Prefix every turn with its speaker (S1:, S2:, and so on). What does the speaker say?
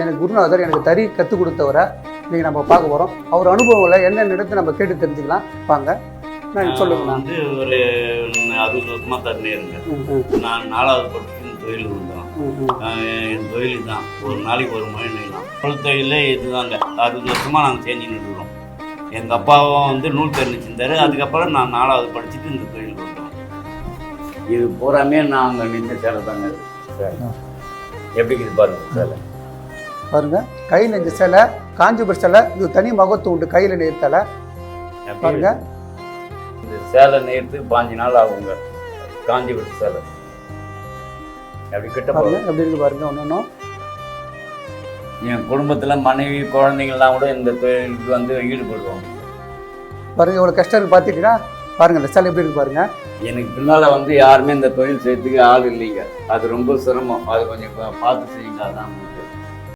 S1: எனக்கு குருநாதர் எனக்கு தறி கற்றுக் கொடுத்தவரை நீங்கள் நம்ம பார்க்க போகிறோம். அவர் அனுபவங்களை என்னென்ன இடத்துல நம்ம கேட்டு தெரிஞ்சுக்கலாம். வாங்க, நான் சொல்லுங்கண்ணா.
S2: வந்து ஒரு 60 வருஷமாக தண்ணீருங்க. நான் 4வது படிச்சு இந்த தொழில் வந்தோம். என் தொழில் தான் ஒரு நாளைக்கு ஒரு மணி நேரம். தொழிலே இதுதாங்க. 60 வருஷமாக நாங்கள் செஞ்சுன்னு இருக்கிறோம். எங்கள் அப்பாவும் வந்து நூல் தெரிஞ்சிருந்தார். அதுக்கப்புறம் நான் 4வது படிச்சுட்டு இந்த தொழில் வந்தோம். இது பூராமே நாங்கள் நின்ற சேலை தாங்க. சார் எப்படி இது பாருங்க சேலை
S1: பாருங்க, கை நெஞ்ச சேலை, காஞ்சிபுரம் சேலை. இது தனி மகத்துவம் உண்டு. கையில் நெய்த்தலை பாருங்க.
S2: இந்த சேலை நெய்த்து 5 நாள் ஆகுங்க. காஞ்சிபுரம் சேலை அப்படி கிட்ட
S1: பாருங்க, எப்படி இருக்கு பாருங்க. ஒன்றும்
S2: என் குடும்பத்தில் மனைவி குழந்தைங்கள்லாம் கூட இந்த தொழிலுக்கு வந்து ஈடுபடுவாங்க.
S1: பாருங்க, எவ்வளோ கஷ்டம் இருக்கு பார்த்துக்கிட்டா. பாருங்க இந்த சேலை எப்படி இருக்கு பாருங்க.
S2: எனக்கு பின்னால் வந்து யாருமே இந்த தொழில் செய்யறதுக்கு ஆள் இல்லைங்க. அது ரொம்ப சிரமம். அது கொஞ்சம் பார்த்து செய்யுங்க. அதான்